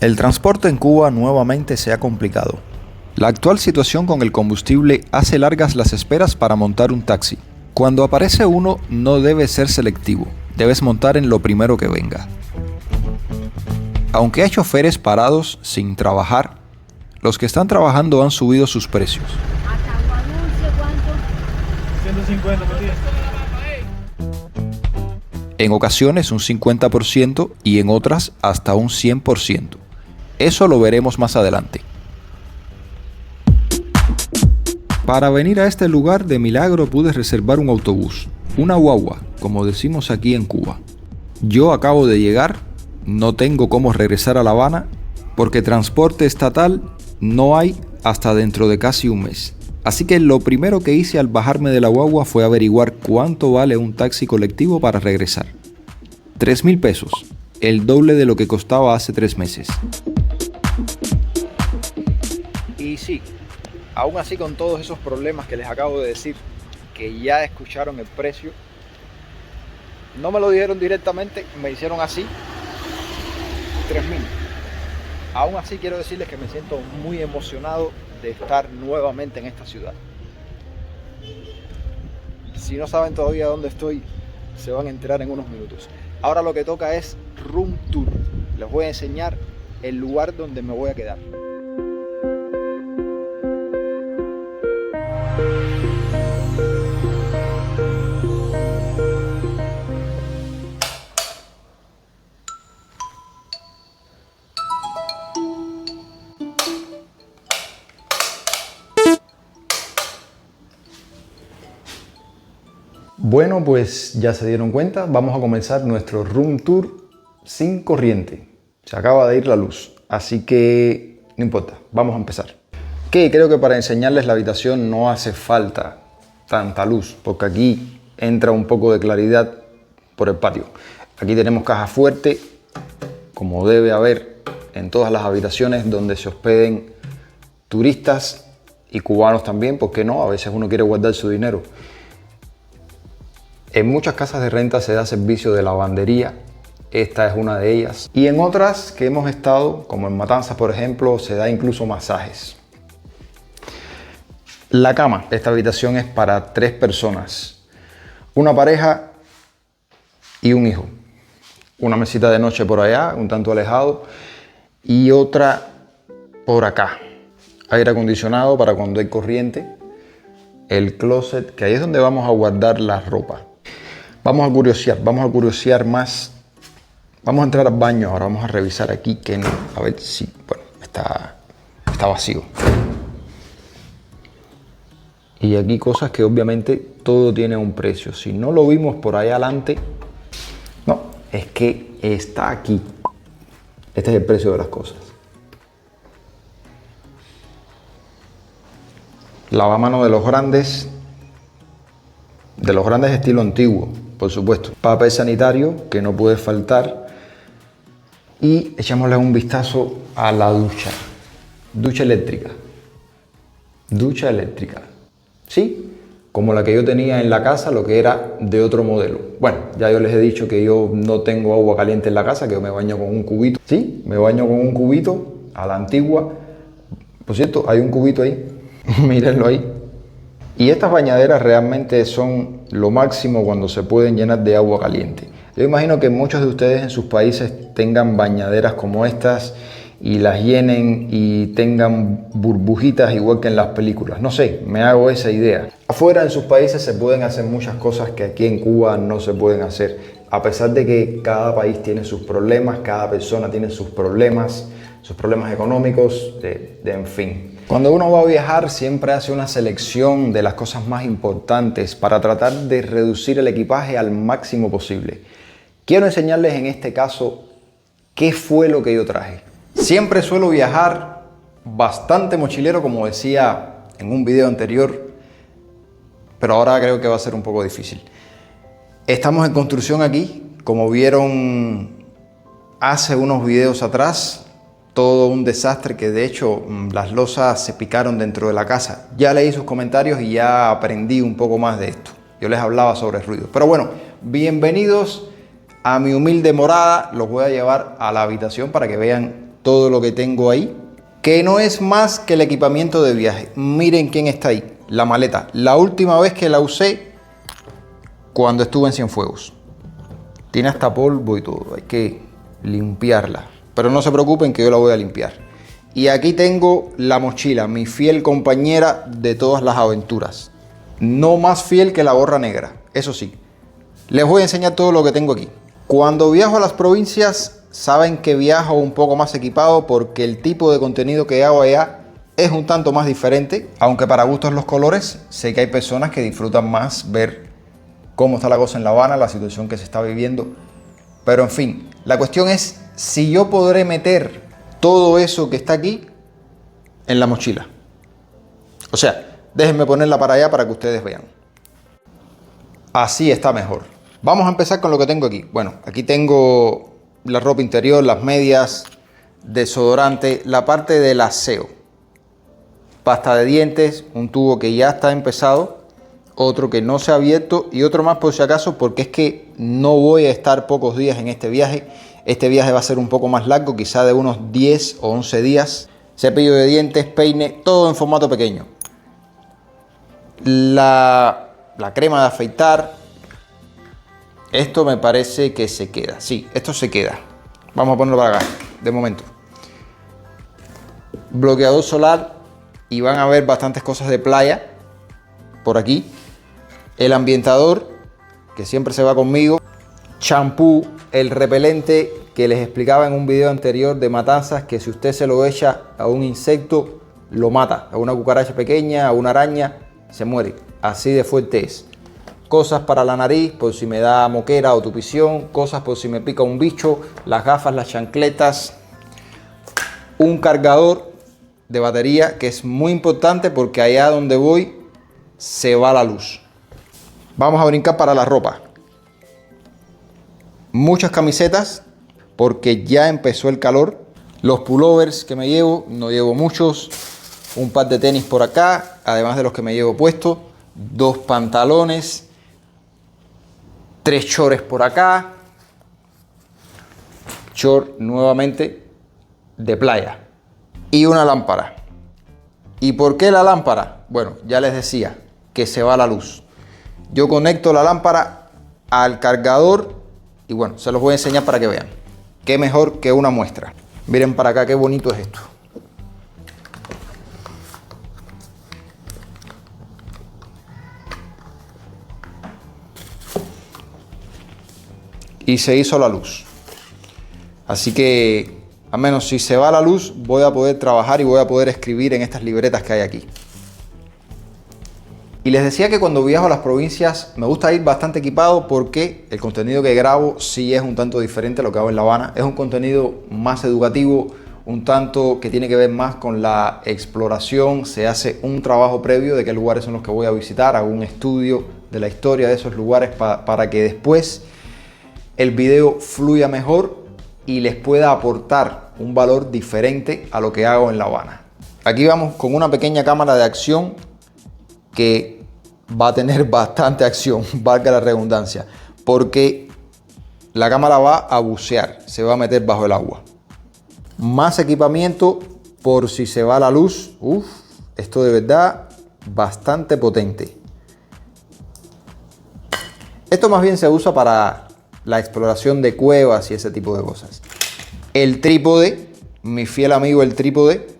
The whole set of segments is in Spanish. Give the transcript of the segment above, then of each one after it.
El transporte en Cuba nuevamente se ha complicado. La actual situación con el combustible hace largas las esperas para montar un taxi. Cuando aparece uno, no debes ser selectivo, debes montar en lo primero que venga. Aunque hay choferes parados sin trabajar, los que están trabajando han subido sus precios. Hasta agua dulce, ¿cuánto? 150 por día. En ocasiones un 50% y en otras hasta un 100%. Eso lo veremos más adelante. Para venir a este lugar de milagro pude reservar un autobús, una guagua, como decimos aquí en Cuba. Yo acabo de llegar, no tengo cómo regresar a La Habana porque transporte estatal no hay hasta dentro de casi un mes. Así que lo primero que hice al bajarme de la guagua fue averiguar cuánto vale un taxi colectivo para regresar. 3,000 pesos, el doble de lo que costaba hace 3 meses. Y sí, aún así con todos esos problemas que les acabo de decir, que ya escucharon el precio, no me lo dijeron directamente, me hicieron así, 3,000. Aún así quiero decirles que me siento muy emocionado de estar nuevamente en esta ciudad. Si no saben todavía dónde estoy, se van a enterar en unos minutos. Ahora lo que toca es Room Tour. Les voy a enseñar el lugar donde me voy a quedar. Bueno, pues ya se dieron cuenta, vamos a comenzar nuestro room tour sin corriente. Se acaba de ir la luz, así que no importa, vamos a empezar. Que creo que para enseñarles la habitación no hace falta tanta luz, porque aquí entra un poco de claridad por el patio. Aquí tenemos caja fuerte, como debe haber en todas las habitaciones donde se hospeden turistas y cubanos también, ¿por qué no? A veces uno quiere guardar su dinero. En muchas casas de renta se da servicio de lavandería, esta es una de ellas. Y en otras que hemos estado, como en Matanzas por ejemplo, se da incluso masajes. La cama, esta habitación es para 3 personas, una pareja y un hijo. Una mesita de noche por allá, un tanto alejado, y otra por acá. Aire acondicionado para cuando hay corriente, el closet, que ahí es donde vamos a guardar la ropa. Vamos a curiosear más. Vamos a entrar al baño ahora, vamos a revisar aquí que no, a ver si, bueno, está vacío. Y aquí cosas que obviamente todo tiene un precio. Si no lo vimos por ahí adelante, no, es que está aquí. Este es el precio de las cosas. Lavamanos de los grandes estilo antiguo, por supuesto. Papel sanitario, que no puede faltar. Y echémosle un vistazo a la ducha. Ducha eléctrica. Ducha eléctrica. Sí, como la que yo tenía en la casa, lo que era de otro modelo. Bueno, ya yo les he dicho que yo no tengo agua caliente en la casa, que yo me baño con un cubito. Sí, me baño con un cubito a la antigua. Por cierto, hay un cubito ahí. Mírenlo ahí. Y estas bañaderas realmente son lo máximo cuando se pueden llenar de agua caliente. Yo imagino que muchos de ustedes en sus países tengan bañaderas como estas y las llenen y tengan burbujitas igual que en las películas. No sé, me hago esa idea. Afuera en sus países se pueden hacer muchas cosas que aquí en Cuba no se pueden hacer. A pesar de que cada país tiene sus problemas, cada persona tiene sus problemas económicos, en fin. Cuando uno va a viajar siempre hace una selección de las cosas más importantes para tratar de reducir el equipaje al máximo posible. Quiero enseñarles en este caso qué fue lo que yo traje. Siempre suelo viajar bastante mochilero, como decía en un video anterior, pero ahora creo que va a ser un poco difícil. Estamos en construcción aquí, como vieron hace unos videos atrás. Todo un desastre que de hecho las losas se picaron dentro de la casa. Ya leí sus comentarios y ya aprendí un poco más de esto. Yo les hablaba sobre el ruido. Pero bueno, bienvenidos a mi humilde morada. Los voy a llevar a la habitación para que vean todo lo que tengo ahí, que no es más que el equipamiento de viaje. Miren quién está ahí, la maleta. La última vez que la usé, cuando estuve en Cienfuegos. Tiene hasta polvo y todo, hay que limpiarla. Pero no se preocupen que yo la voy a limpiar. Y aquí tengo la mochila, mi fiel compañera de todas las aventuras. No más fiel que la gorra negra, eso sí. Les voy a enseñar todo lo que tengo aquí. Cuando viajo a las provincias, saben que viajo un poco más equipado porque el tipo de contenido que hago allá es un tanto más diferente. Aunque para gustos los colores, sé que hay personas que disfrutan más ver cómo está la cosa en La Habana, la situación que se está viviendo. Pero en fin, la cuestión es si yo podré meter todo eso que está aquí en la mochila. O sea, déjenme ponerla para allá para que ustedes vean. Así está mejor. Vamos a empezar con lo que tengo aquí. Bueno, aquí tengo la ropa interior, las medias, desodorante, la parte del aseo. Pasta de dientes, un tubo que ya está empezado, otro que no se ha abierto y otro más por si acaso, porque es que no voy a estar pocos días en este viaje. Este viaje va a ser un poco más largo, quizá de unos 10 o 11 días. Cepillo de dientes, peine, todo en formato pequeño. La crema de afeitar. Esto me parece que se queda. Sí, esto se queda. Vamos a ponerlo para acá, de momento. Bloqueador solar. Y van a ver bastantes cosas de playa por aquí. El ambientador, que siempre se va conmigo. Champú, el repelente que les explicaba en un video anterior de matanzas, que si usted se lo echa a un insecto, lo mata. A una cucaracha pequeña, a una araña, se muere. Así de fuerte es. Cosas para la nariz, por si me da moquera o tupición. Cosas por si me pica un bicho. Las gafas, las chancletas. Un cargador de batería, que es muy importante porque allá donde voy se va la luz. Vamos a brincar para la ropa. Muchas camisetas porque ya empezó el calor. Los pullovers que me llevo, no llevo muchos. Un par de tenis por acá, además de los que me llevo puestos. 2 pantalones. 3 shorts por acá. Short nuevamente de playa. Y una lámpara. ¿Y por qué la lámpara? Bueno, ya les decía que se va la luz. Yo conecto la lámpara al cargador y bueno, se los voy a enseñar para que vean. Qué mejor que una muestra. Miren para acá qué bonito es esto. Y se hizo la luz. Así que, al menos si se va la luz, voy a poder trabajar y voy a poder escribir en estas libretas que hay aquí. Y les decía que cuando viajo a las provincias me gusta ir bastante equipado porque el contenido que grabo sí es un tanto diferente a lo que hago en La Habana. Es un contenido más educativo, un tanto que tiene que ver más con la exploración. Se hace un trabajo previo de qué lugares son los que voy a visitar, hago un estudio de la historia de esos lugares para que después el video fluya mejor y les pueda aportar un valor diferente a lo que hago en La Habana. Aquí vamos con una pequeña cámara de acción que va a tener bastante acción, valga la redundancia, porque la cámara va a bucear, se va a meter bajo el agua. Más equipamiento por si se va la luz. Uf, esto de verdad bastante potente. Esto más bien se usa para la exploración de cuevas y ese tipo de cosas. El trípode, mi fiel amigo el trípode,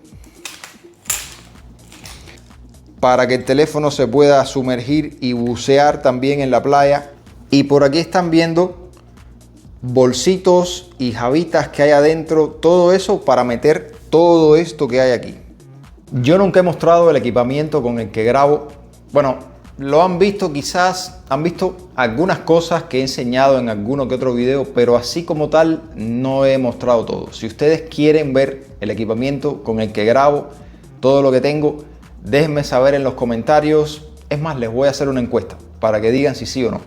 para que el teléfono se pueda sumergir y bucear también en la playa. Y por aquí están viendo bolsitos y jabitas que hay adentro, todo eso para meter todo esto que hay aquí. Yo nunca he mostrado el equipamiento con el que grabo. Bueno, lo han visto, quizás han visto algunas cosas que he enseñado en alguno que otro video, pero así como tal no he mostrado todo. Si ustedes quieren ver el equipamiento con el que grabo, todo lo que tengo, déjenme saber en los comentarios. Es más, les voy a hacer una encuesta para que digan si sí o no.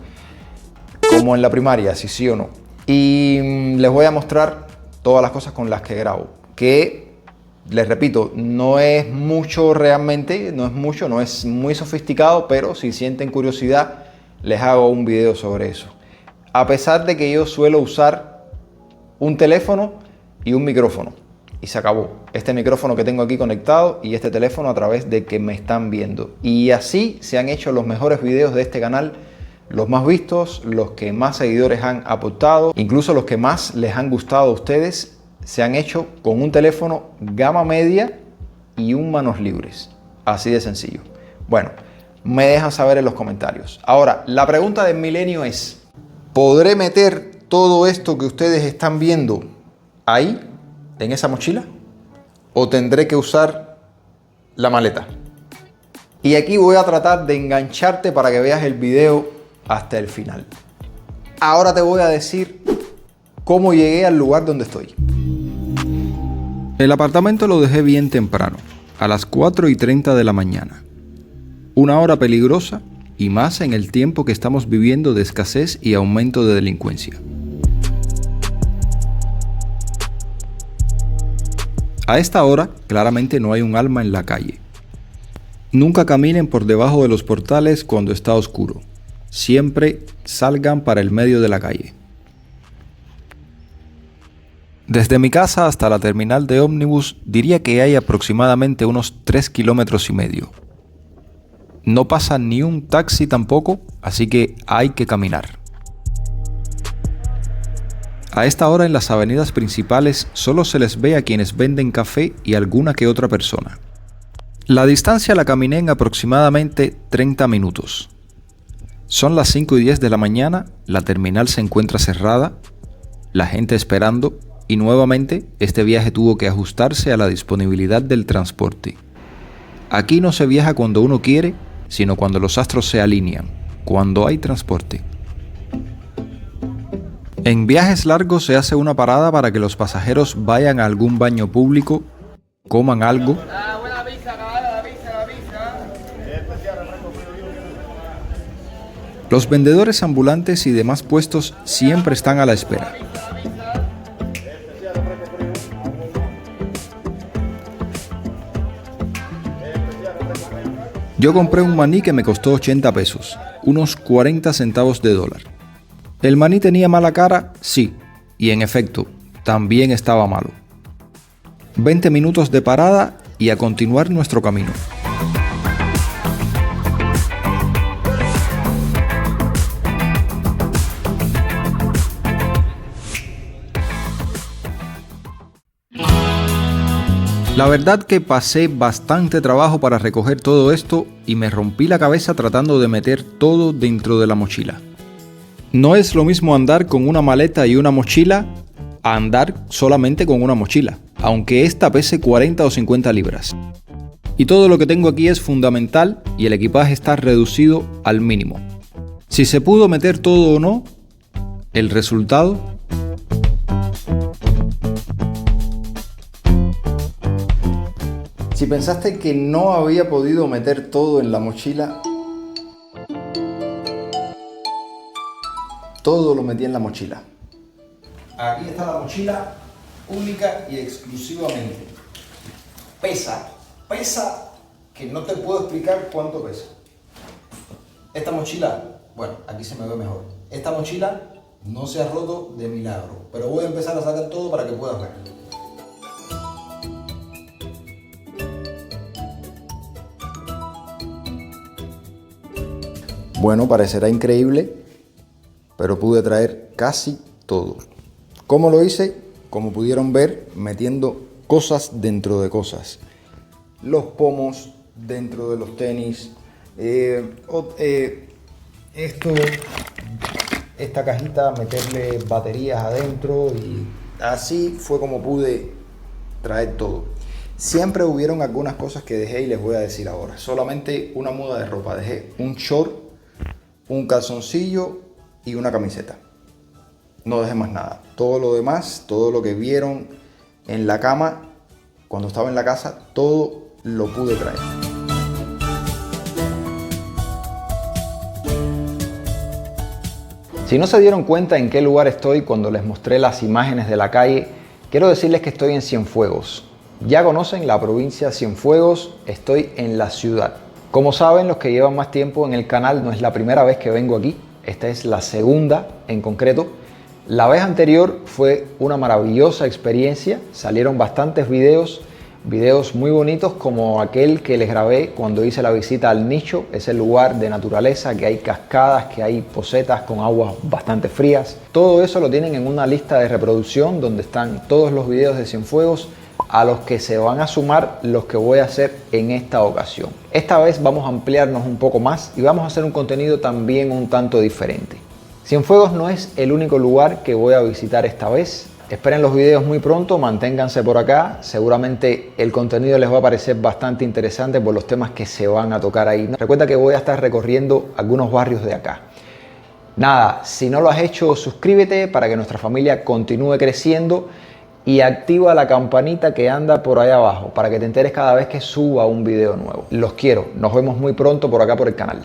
Como en la primaria, si sí o no. Y les voy a mostrar todas las cosas con las que grabo. Que, les repito, no es mucho realmente, no es muy sofisticado, pero si sienten curiosidad, les hago un video sobre eso. A pesar de que yo suelo usar un teléfono y un micrófono. y se acabó. Este micrófono que tengo aquí conectado y este teléfono a través de que me están viendo. Y así se han hecho los mejores videos de este canal, los más vistos, los que más seguidores han aportado, incluso los que más les han gustado a ustedes, se han hecho con un teléfono gama media y un manos libres. Así de sencillo. Bueno, me dejan saber en los comentarios. Ahora, la pregunta del milenio es: ¿podré meter todo esto que ustedes están viendo ahí, en esa mochila? ¿O tendré que usar la maleta? Y aquí voy a tratar de engancharte para que veas el video hasta el final. Ahora te voy a decir cómo llegué al lugar donde estoy. El apartamento lo dejé bien temprano, a las 4:30 de la mañana. Una hora peligrosa y más en el tiempo que estamos viviendo de escasez y aumento de delincuencia. A esta hora, claramente no hay un alma en la calle. Nunca caminen por debajo de los portales cuando está oscuro. Siempre salgan para el medio de la calle. Desde mi casa hasta la terminal de ómnibus diría que hay aproximadamente unos 3,5 kilómetros. No pasa ni un taxi tampoco, así que hay que caminar. A esta hora en las avenidas principales solo se les ve a quienes venden café y alguna que otra persona. La distancia la caminé en aproximadamente 30 minutos. Son las 5:10 de la mañana, la terminal se encuentra cerrada, la gente esperando y nuevamente este viaje tuvo que ajustarse a la disponibilidad del transporte. Aquí no se viaja cuando uno quiere, sino cuando los astros se alinean, cuando hay transporte. En viajes largos se hace una parada para que los pasajeros vayan a algún baño público, coman algo. Los vendedores ambulantes y demás puestos siempre están a la espera. Yo compré un maní que me costó 80 pesos, unos 40 centavos de dólar. ¿El maní tenía mala cara? Sí, y en efecto, también estaba malo. 20 minutos de parada y a continuar nuestro camino. La verdad que pasé bastante trabajo para recoger todo esto y me rompí la cabeza tratando de meter todo dentro de la mochila. No es lo mismo andar con una maleta y una mochila a andar solamente con una mochila, aunque esta pese 40 o 50 libras. Y todo lo que tengo aquí es fundamental y el equipaje está reducido al mínimo. Si se pudo meter todo o no, el resultado... Si pensaste que no había podido meter todo en la mochila, todo lo metí en la mochila. Aquí está la mochila, única y exclusivamente. Pesa que no te puedo explicar cuánto pesa. Esta mochila, bueno, aquí se me ve mejor. Esta mochila no se ha roto de milagro, pero voy a empezar a sacar todo para que puedas ver. Bueno, parecerá increíble, pero pude traer casi todo. ¿Cómo lo hice? Como pudieron ver, metiendo cosas dentro de cosas. Los pomos dentro de los tenis. Esta cajita, meterle baterías adentro y así fue como pude traer todo. Siempre hubieron algunas cosas que dejé y les voy a decir ahora. Solamente una muda de ropa. Dejé un short, un calzoncillo y una camiseta. No dejé más nada. Todo lo demás, todo lo que vieron en la cama, cuando estaba en la casa, todo lo pude traer. Si no se dieron cuenta en qué lugar estoy cuando les mostré las imágenes de la calle, quiero decirles que estoy en Cienfuegos. Ya conocen la provincia de Cienfuegos, estoy en la ciudad. Como saben, los que llevan más tiempo en el canal, no es la primera vez que vengo aquí, esta es la segunda en concreto. La vez anterior fue una maravillosa experiencia, salieron bastantes videos muy bonitos como aquel que les grabé cuando hice la visita al nicho, ese lugar de naturaleza que hay cascadas, que hay pocetas con aguas bastante frías. Todo eso lo tienen en una lista de reproducción donde están todos los videos de Cienfuegos a los que se van a sumar los que voy a hacer en esta ocasión. Esta vez vamos a ampliarnos un poco más y vamos a hacer un contenido también un tanto diferente. Cienfuegos no es el único lugar que voy a visitar esta vez. Esperen los videos muy pronto, manténganse por acá. Seguramente el contenido les va a parecer bastante interesante por los temas que se van a tocar ahí. Recuerda que voy a estar recorriendo algunos barrios de acá. Nada, si no lo has hecho, suscríbete para que nuestra familia continúe creciendo y activa la campanita que anda por ahí abajo para que te enteres cada vez que suba un video nuevo. Los quiero, nos vemos muy pronto por acá por el canal.